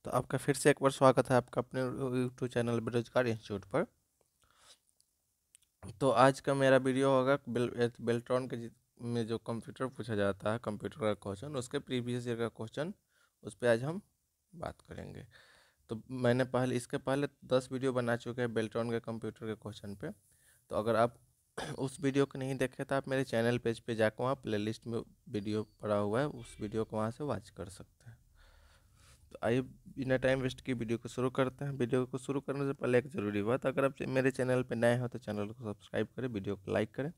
तो आपका फिर से एक बार स्वागत है आपका अपने यूट्यूब चैनल बेरोजगार इंस्टीट्यूट पर। तो आज का मेरा वीडियो होगा बेल्ट्रॉन के में जो कंप्यूटर पूछा जाता है, कंप्यूटर का क्वेश्चन, उसके प्रीवियस ईयर का क्वेश्चन, उस पर आज हम बात करेंगे। तो मैंने इसके पहले 10 वीडियो बना चुके हैं बेल्ट्रॉन के कंप्यूटर के क्वेश्चन पे। तो अगर आप उस वीडियो को नहीं देखे तो आप मेरे चैनल पेज पे जाकर वहाँ प्लेलिस्ट में वीडियो पड़ा हुआ है, उस वीडियो को वहाँ से वॉच कर सकते हैं। तो आइए बिना टाइम वेस्ट की वीडियो को शुरू करते हैं। वीडियो को शुरू करने से पहले एक ज़रूरी बात, अगर आप मेरे चैनल पर नए हो तो चैनल को सब्सक्राइब करें, वीडियो को लाइक करें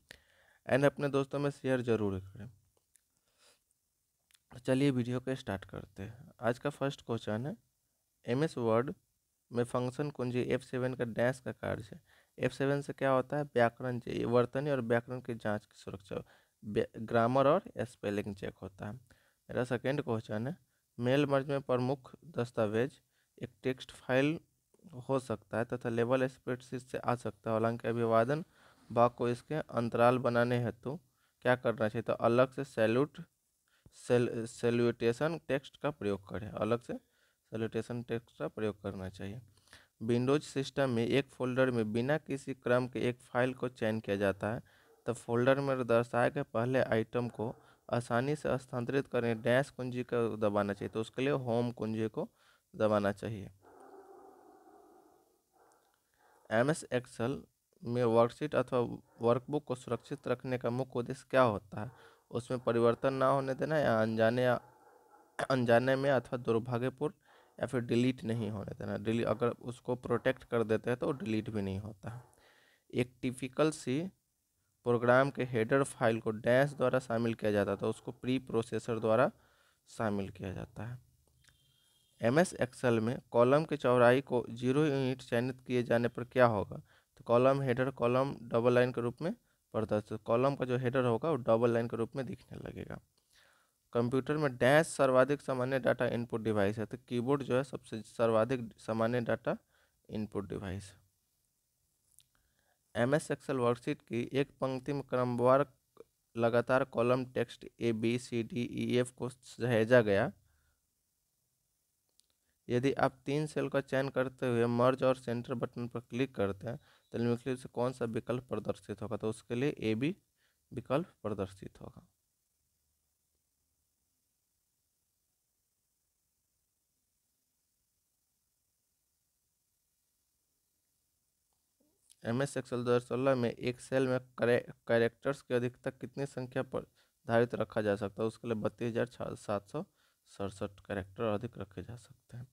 एंड अपने दोस्तों में शेयर जरूर करें। तो चलिए वीडियो को स्टार्ट करते हैं। आज का फर्स्ट क्वेश्चन है, MS वर्ड में फंक्शन कुंजी F7 का डैश का कार्य है। F7 से क्या होता है? व्याकरण, वर्तनी और व्याकरण की जांच की सुरक्षा, ग्रामर और स्पेलिंग चेक होता है। मेरा सेकेंड क्वेश्चन है, मेल मर्ज में प्रमुख दस्तावेज एक टेक्स्ट फाइल हो सकता है तथा लेवल स्प्रेडशीट से आ सकता है। हालांकि अभिवादन भाग को इसके अंतराल बनाने हेतु क्या करना चाहिए? तो अलग से सैल्यूटेशन टेक्स्ट का प्रयोग करें, अलग से सैल्यूटेशन टेक्स्ट का प्रयोग करना चाहिए। विंडोज सिस्टम में एक फोल्डर में बिना किसी क्रम के एक फाइल को चयन किया जाता है, तब फोल्डर में दर्शाए गए पहले आइटम को आसानी से स्थानांतरित करने डैश कुंजी को दबाना चाहिए। तो उसके लिए होम कुंजी को दबाना चाहिए। MS एक्सेल में वर्कशीट अथवा वर्कबुक को सुरक्षित रखने का मुख्य उद्देश्य क्या होता है? उसमें परिवर्तन ना होने देना या अनजाने में अथवा दुर्भाग्यपूर्ण या फिर डिलीट नहीं होने देना। अगर उसको प्रोटेक्ट कर देते हैं तो डिलीट भी नहीं होता है। एक टिपिकल सी प्रोग्राम के हेडर फाइल को डैश द्वारा शामिल किया जाता है, तो उसको प्री प्रोसेसर द्वारा शामिल किया जाता है। MS एक्सेल में कॉलम की चौड़ाई को 0 यूनिट चयनित किए जाने पर क्या होगा? तो column header column double line के रूप में प्रदर्शित, कॉलम का जो हेडर होगा वो डबल लाइन के रूप में दिखने लगेगा। कंप्यूटर में डैश सर्वाधिक सामान्य डाटा इनपुट डिवाइस है, तो कीबोर्ड जो है सबसे सर्वाधिक सामान्य डाटा इनपुट डिवाइस है। MS एक्सेल वर्कशीट की एक पंक्ति में क्रमवार लगातार कॉलम टेक्स्ट ABCDEF को सहेजा गया। यदि आप 3 सेल का चयन करते हुए मर्ज और सेंटर बटन पर क्लिक करते हैं तो निम्नलिखित से कौन सा विकल्प प्रदर्शित होगा? तो उसके लिए AB विकल्प प्रदर्शित होगा। MS एक्सेल 2016 में एक सेल में कैरेक्टर्स की अधिकतम कितनी संख्या पर धारित रखा जा सकता है? उसके लिए 32,767 कैरेक्टर अधिक रखे जा सकते हैं।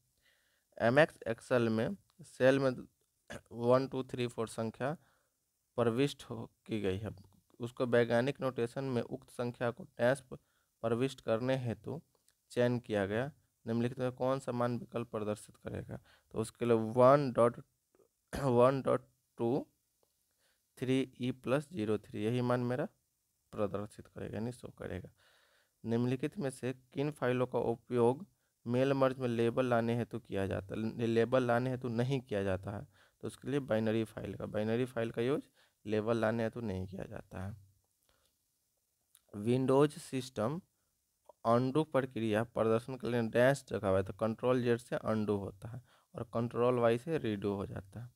MS एक्सेल में सेल में 1 2 3 4 संख्या प्रविष्ट की गई है। उसको वैज्ञानिक नोटेशन में उक्त संख्या को डैश प्रविष्ट करने हेतु चयन किया गया। निम्नलिखित में कौन सा मान विकल्प प्रदर्शित करेगा? तो उसके लिए 1.1.2 3E+03 यही मान मेरा प्रदर्शित करेगा, यानी शो करेगा। निम्नलिखित में से किन फाइलों का उपयोग मेल मर्ज में लेबल लाने हेतु किया जाता है? लेबल लाने हेतु नहीं किया जाता है, तो उसके लिए बाइनरी फाइल का यूज लेबल लाने हेतु नहीं किया जाता है। विंडोज सिस्टम अनडू प्रक्रिया प्रदर्शन के लिए डैश जगह हुआ है, तो Ctrl+Z से अनडू होता है और Ctrl+Y से रीडू हो जाता है।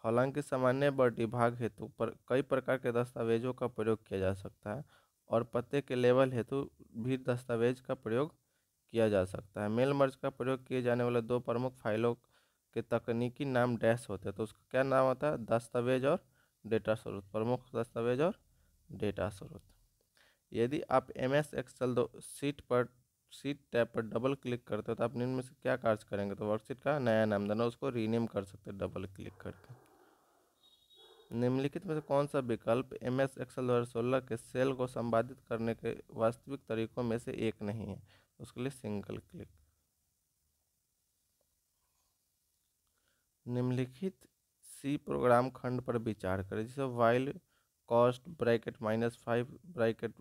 हालांकि सामान्य बॉडी भाग हेतु कई प्रकार के दस्तावेजों का प्रयोग किया जा सकता है और पते के लेबल हेतु भी दस्तावेज का प्रयोग किया जा सकता है। मेल मर्ज का प्रयोग किए जाने वाले दो प्रमुख फाइलों के तकनीकी नाम डैश होते हैं, तो उसका क्या नाम होता है? दस्तावेज और डेटा स्रोत, प्रमुख दस्तावेज और डेटा स्रोत। यदि आप MS एक्सेल सीट टैब पर डबल क्लिक करते हो तो आप निम्न में से क्या कार्य करेंगे? तो वर्कशीट का नया नाम देना, उसको रीनेम कर सकते हैं डबल क्लिक करके। निम्नलिखित में से कौन सा विकल्प MS एक्सेल 2016 के सेल को संपादित करने के वास्तविक तरीकों में से एक नहीं है? उसके लिए सिंगल क्लिक। निम्नलिखित सी प्रोग्राम खंड पर विचार करें, जैसे while cost bracket -5 bracket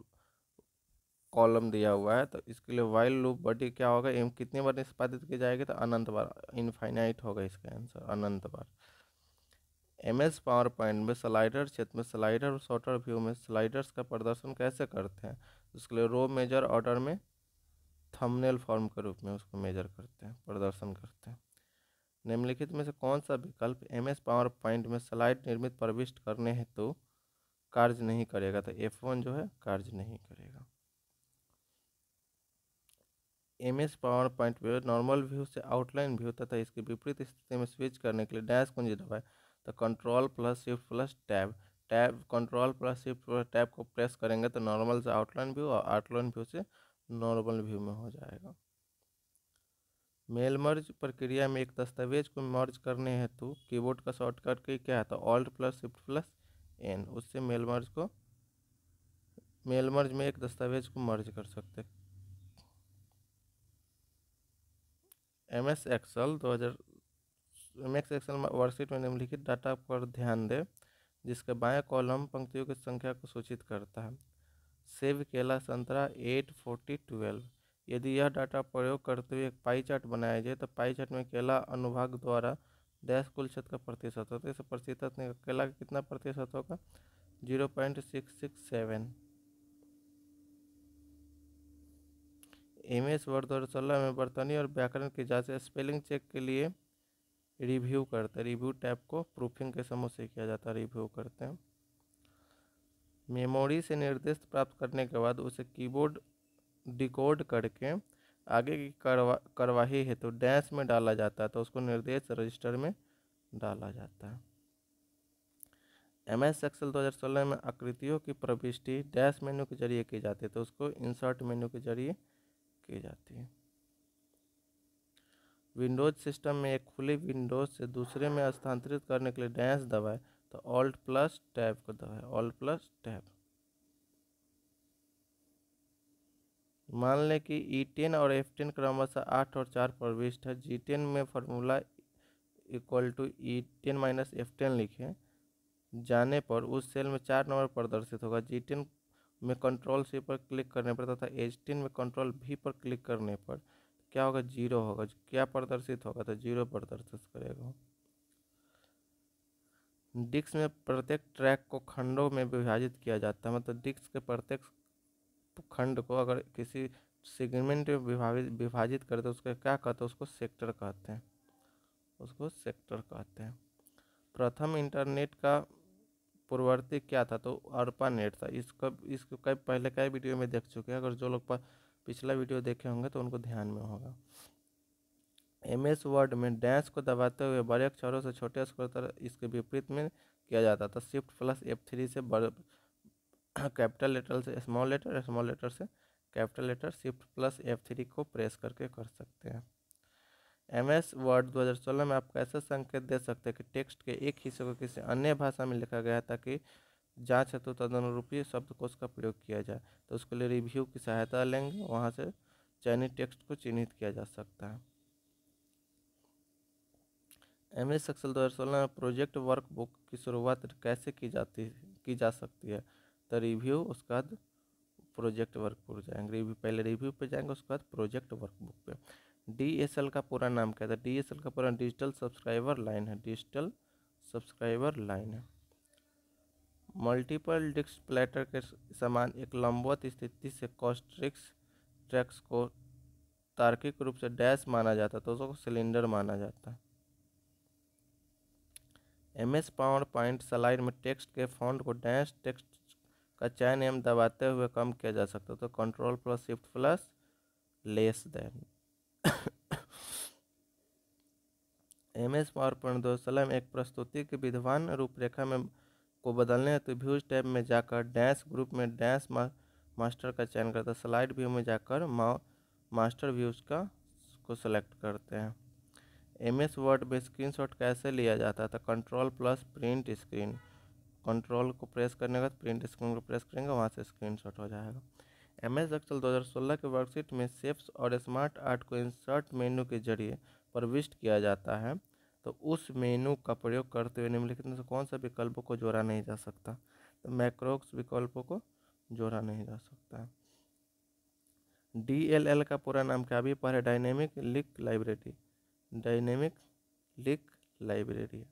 column दिया हुआ है, तो इसके लिए वाइल लूप बॉडी क्या होगा? कितनी बार निष्पादित की जाएगी? तो अनंत बार, इनफाइनाइट होगा इसका आंसर, अनंत बार। MS पावर पॉइंट में स्लाइडर क्षेत्र में स्लाइडर और शॉर्टर व्यू में स्लाइडर्स का प्रदर्शन कैसे करते हैं? उसके लिए रो मेजर ऑर्डर में थंबनेल फॉर्म के रूप में उसको मेजर करते हैं, प्रदर्शन करते हैं। निम्नलिखित में से कौन सा विकल्प MS पावर पॉइंट में स्लाइड निर्मित प्रविष्ट करने हेतु कार्य नहीं करेगा? तो F1 जो है कार्य नहीं करेगा। MS power point view normal view से आउटलाइन व्यू तथा इसके विपरीत स्थिति में स्विच करने के लिए डैश कुंजी दबाएं। तो control plus shift plus tab, control plus shift plus tab को प्रेस करेंगे तो नॉर्मल से आउटलाइन व्यू और आउटलाइन व्यू से नॉर्मल व्यू में हो जाएगा। मेल मर्ज प्रक्रिया में एक दस्तावेज को मर्ज करने हेतु कीबोर्ड का शॉर्टकट की क्या है? तो alt plus shift plus N, उससे मेल मर्ज में एक दस्तावेज को मर्ज कर सकते हैं। MS एक्सेल वर्कशीट में निम्नलिखित डाटा पर ध्यान दें, जिसके बाएं कॉलम पंक्तियों की संख्या को सूचित करता है। सेव केला संतरा 8 40 12। यदि यह डाटा प्रयोग करते हुए एक पाई चार्ट बनाया जाए तो पाई चार्ट में केला अनुभाग द्वारा डैश कुल क्षेत्र का प्रतिशत होता है। इस प्रतिशत में केला का कितना प्रतिशत होगा? 0.667। MS वर्ड 2016 में वर्तनी और व्याकरण की जांच स्पेलिंग चेक के लिए रिव्यू करते हैं। रिव्यू टैब को प्रूफिंग के समूह से किया जाता है, रिव्यू करते हैं। मेमोरी से निर्देश प्राप्त करने के बाद उसे कीबोर्ड डिकोड करके आगे की कार्यवाही हेतु डैश में डाला जाता है, तो उसको निर्देश रजिस्टर में डाला जाता है। MS एक्सेल 2016 में आकृतियों की प्रविष्टि डैश मेन्यू के जरिए की जाती है, तो उसको इंसर्ट मेन्यू के जरिए की जाती है। विंडोज सिस्टम में एक खुली विंडोज से दूसरे में स्थानांतरित करने के लिए डैश दबाएं, तो ऑल्ट प्लस टैब को दबाएं, ऑल्ट प्लस टैब। मान लें कि E10 और F10 क्रमशः 8 और 4 प्रविष्ट है। G10 में formula equal to E10 minus F10 लिखें जाने पर उस सेल में 4 नंबर प्रदर्शित होगा। G10 में कंट्रोल C पर क्लिक करने पर तथा H10 में कंट्रोल V पर क्लिक करने पर क्या होगा? 0 होगा। क्या प्रदर्शित होगा? तो 0 प्रदर्शित करेगा। डिस्क में प्रत्येक ट्रैक को खंडों में विभाजित किया जाता है, मतलब डिस्क के प्रत्येक खंड को अगर किसी सेगमेंट में विभाजित करते हैं उसको क्या कहते हैं? उसको सेक्टर कहते हैं, उसको सेक्टर कहते हैं। प्रथम इंटरनेट का पूर्ववर्ती क्या था? तो अर्पानेट था। इसको पहले कई वीडियो में देख चुके हैं, अगर जो लोग पिछला वीडियो देखे होंगे तो उनको ध्यान में होगा। MS वर्ड में डैश को दबाते हुए बड़े अक्षरों से छोटे अक्षरों तक इसके विपरीत में किया जाता था। शिफ्ट प्लस F3 से कैपिटल लेटर से स्मॉल लेटर, स्मॉल लेटर से capital letter, shift plus F3 को प्रेस करके कर सकते हैं। MS वर्ड 2016 में आप कैसे संकेत दे सकते हैं कि टेक्स्ट के एक हिस्से को किसी अन्य भाषा में लिखा गया है ताकि जांच हेतु तदनुरूपी शब्दकोश का प्रयोग किया जाए? तो उसके लिए रिव्यू की सहायता लेंगे, वहाँ से चयनित टेक्स्ट को चिन्हित किया जा सकता है। MS एक्सेल 2016 में प्रोजेक्ट वर्कबुक की शुरुआत कैसे की जा सकती है? तो रिव्यू, उसके बाद प्रोजेक्ट वर्कबुक जाएंगे। रिव्यू, पहले रिव्यू पे जाएंगे, उसके बाद प्रोजेक्ट वर्कबुक पे। DSL का पूरा नाम क्या था? DSL का पूरा डिजिटल सब्सक्राइबर लाइन है, डिजिटल सब्सक्राइबर लाइन है। मल्टीपल डिस्क प्लेटर के समान एक लंबवत स्थिति से कॉस्ट्रिक्स ट्रैक्स को तार्किक रूप से डैश माना जाता है, तो उसको सिलेंडर माना जाता है। MS पावर पॉइंट स्लाइड में टेक्स्ट के फॉन्ट को डैश टेक्स्ट का चयन एवं दबाते हुए कम किया जा सकता है, तो control plus shift plus less than. MS power point 2016 में एक प्रस्तुति की विद्वान रूपरेखा में को बदलने हेतु व्यूज टैब में जाकर डैश ग्रुप में डैश मास्टर का चयन करते हैं। स्लाइड व्यू में जाकर मास्टर व्यूज को सेलेक्ट करते हैं। MS वर्ड में स्क्रीनशॉट कैसे लिया जाता है? तो control plus print screen, control को प्रेस करने के बाद प्रिंट स्क्रीन को प्रेस करेंगे, वहाँ से स्क्रीनशॉट हो जाएगा। MS एक्सेल 2016 के वर्कशीट में शेप्स और स्मार्ट आर्ट को इंसर्ट मेन्यू के जरिए प्रविष्ट किया जाता है, तो उस मेनू का प्रयोग करते हुए निम्नलिखित में से कौन सा विकल्पों को जोड़ा नहीं जा सकता? तो मैक्रोस विकल्पों को जोड़ा नहीं जा सकता। DLL का पूरा नाम क्या भी पढ़े? Dynamic link library, dynamic link library.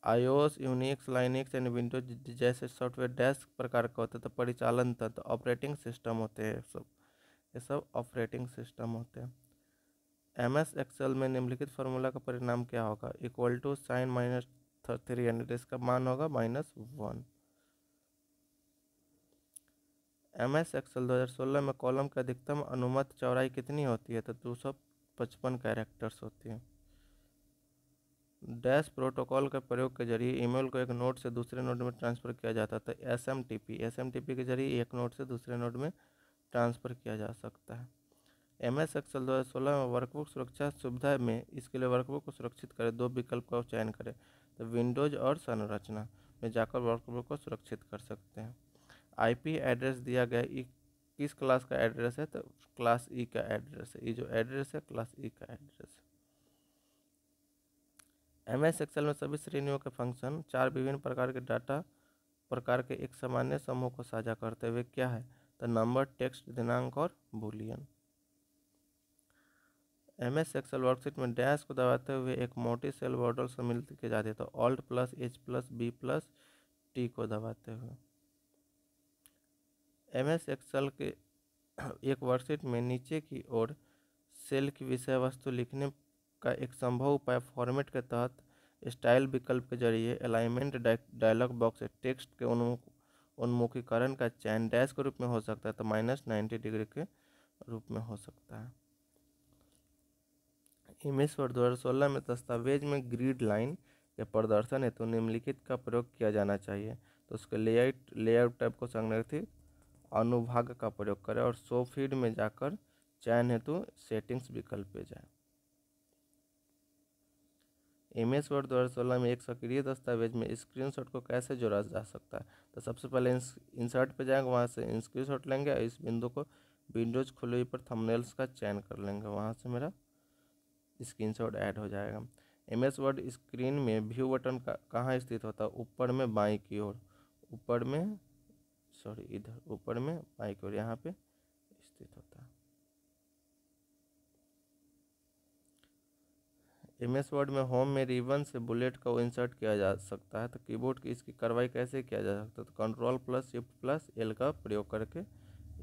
iOS, Unix, Linux and Windows जैसे सॉफ्टवेयर डैश प्रकार का होता है, तो परिचालन तंत्र, ऑपरेटिंग सिस्टम होते हैं सब। ये सब ऑपरेटिंग सिस्टम होते हैं। MS एक्सेल में निम्नलिखित फार्मूला का परिणाम क्या होगा? इक्वल टू साइन माइनस 300, इसका मान होगा -1। MS एक्सेल 2016 में कॉलम की अधिकतम अनुमत चौड़ाई कितनी होती है? तो 255 कैरेक्टर्स होती है। डैश प्रोटोकॉल के प्रयोग के जरिए ईमेल को एक नोड से दूसरे नोड में ट्रांसफ़र किया जाता था। SMTP के जरिए एक नोड से दूसरे नोड में ट्रांसफ़र किया जा सकता है। MS एक्सेल 2016 में वर्कबुक सुरक्षा सुविधा में इसके लिए वर्कबुक को सुरक्षित करें 2 विकल्प का चयन करें। तो विंडोज और संरचना में जाकर वर्कबुक को सुरक्षित कर सकते हैं। IP एड्रेस दिया गया किस क्लास का एड्रेस है? तो क्लास E का एड्रेस है। ये जो एड्रेस है क्लास E का एड्रेस है। MS एक्सेल में सभी श्रेणियों के फंक्शन 4 विभिन्न प्रकार के डाटा प्रकार के एक सामान्य समूह को साझा करते हुए क्या है? तो नंबर, टेक्स्ट, दिनांक और बूलियन। MS एक्सेल वर्कशीट में डैश को दबाते हुए एक मोटी सेल बॉर्डर सम्मिलित की जाती है। तो Alt+H+B+T को दबाते हुए। MS एक्सेल के एक वर्कशीट में नीचे की ओर सेल की विषय वस्तु लिखने का एक संभव उपाय फॉर्मेट के तहत स्टाइल विकल्प के जरिए अलाइनमेंट डायलॉग बॉक्स से टेक्स्ट के उन्मुखीकरण का चयन डैश के रूप में हो सकता है। तो -90 डिग्री के रूप में हो सकता है। इमेज वर्ड 2016 में दस्तावेज में ग्रिड लाइन के प्रदर्शन हेतु निम्नलिखित का प्रयोग किया जाना चाहिए। तो उसके लेआउट टैब को संरक्षित अनुभाग का प्रयोग करें और शो फीड में जाकर चयन हेतु सेटिंग्स विकल्प पे जाए। इमेज वर्ड 2016 में एक सक्रिय दस्तावेज में स्क्रीनशॉट को कैसे जोड़ा जा सकता है? तो सबसे पहले इंसर्ट पे जाएंगे, वहाँ से स्क्रीनशॉट लेंगे और इस बिंदु को विंडोज खुले हुई पर थंबनेल्स का चयन कर लेंगे, वहाँ से मेरा स्क्रीनशॉट ऐड हो जाएगा। MS वर्ड स्क्रीन में व्यू बटन कहाँ स्थित होता है? ऊपर में बाईं की ओर, ऊपर में बाईं की ओर यहाँ पे स्थित होता है। MS वर्ड में होम में रिबन से बुलेट को इंसर्ट किया जा सकता है। तो कीबोर्ड की इसकी कार्रवाई कैसे किया जा सकता है? तो Ctrl+Shift+L का प्रयोग करके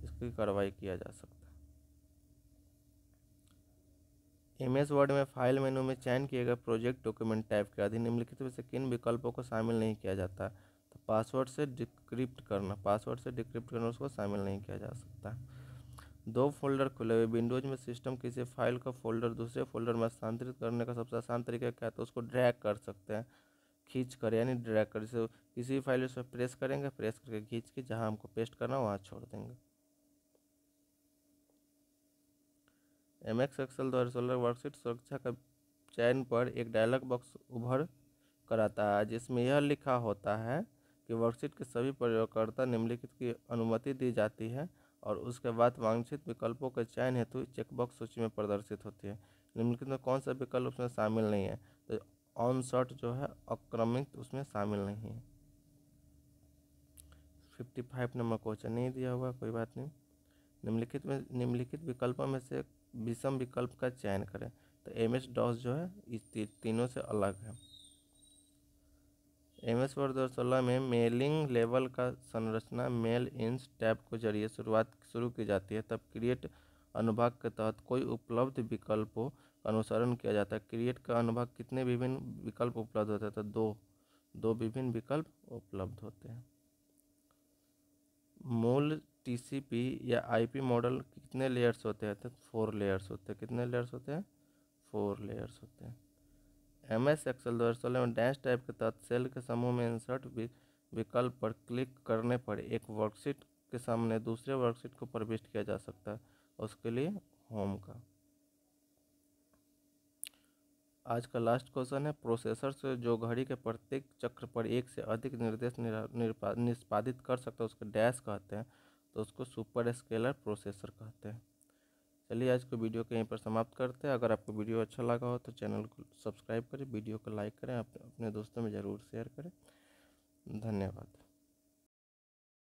इसकी कार्रवाई किया जा सकता है। MS वर्ड में फाइल मेनू में चयन किए गए प्रोजेक्ट डॉक्यूमेंट टाइप के अधीन निम्नलिखित में से किन विकल्पों को शामिल नहीं किया जाता? तो पासवर्ड से डिक्रिप्ट करना उसको शामिल नहीं किया जा सकता। 2 फोल्डर खुले हुए विंडोज में सिस्टम किसी फाइल का फोल्डर दूसरे फोल्डर में स्थानांतरित करने का सबसे आसान तरीका क्या है? तो उसको ड्रैग कर सकते हैं, खींच कर, यानी ड्रैग कर, जैसे किसी फाइल पर प्रेस करेंगे, प्रेस करके खींच के जहाँ हमको पेस्ट करना वहाँ छोड़ देंगे। MS एक्सेल 2016 वर्कशीट सुरक्षा का चयन पर एक डायलॉग बॉक्स उभर कर आता है जिसमें यह लिखा होता है कि वर्कशीट के सभी प्रयोगकर्ता निम्नलिखित की अनुमति दी जाती है और उसके बाद वांछित विकल्पों के चयन हेतु चेकबॉक्स सूची में प्रदर्शित होती है। निम्नलिखित में कौन सा विकल्प उसमें शामिल नहीं है? तो ऑन शॉट जो है अक्रमित उसमें शामिल नहीं है। 55 नंबर क्वेश्चन नहीं दिया हुआ, कोई बात नहीं। निम्नलिखित विकल्पों में से विषम विकल्प का चयन करें। तो MS DOS जो है इस तीनों से अलग है। MS वर्ड 2016 में मेलिंग लेवल का संरचना मेल इंस टैब के जरिए शुरू की जाती है। तब क्रिएट अनुभाग के तहत कोई उपलब्ध विकल्पों का अनुसरण किया जाता है। क्रिएट का अनुभाग कितने विभिन्न विकल्प उपलब्ध होते हैं? तो दो विभिन्न विकल्प उपलब्ध होते हैं। मूल TCP या IP मॉडल कितने लेयर्स होते हैं? तो 4 लेयर्स होते हैं। कितने लेयर्स होते हैं? 4 लेयर्स होते हैं। MS एक्सेल 2016 में डैश टाइप के तहत सेल के समूह में इंसर्ट विकल्प पर क्लिक करने पर एक वर्कशीट के सामने दूसरे वर्कशीट को प्रविष्ट किया जा सकता है, उसके लिए होम का। आज का लास्ट क्वेश्चन है, प्रोसेसर से जो घड़ी के प्रत्येक चक्र पर एक से अधिक निर्देश निष्पादित कर सकता है उसको डैश कहते हैं, तो उसको सुपर स्केलर प्रोसेसर कहते हैं। चलिए आज को वीडियो को यहीं पर समाप्त करते हैं। अगर आपको वीडियो अच्छा लगा हो तो चैनल को सब्सक्राइब करें, वीडियो को लाइक करें, अपने दोस्तों में ज़रूर शेयर करें। धन्यवाद।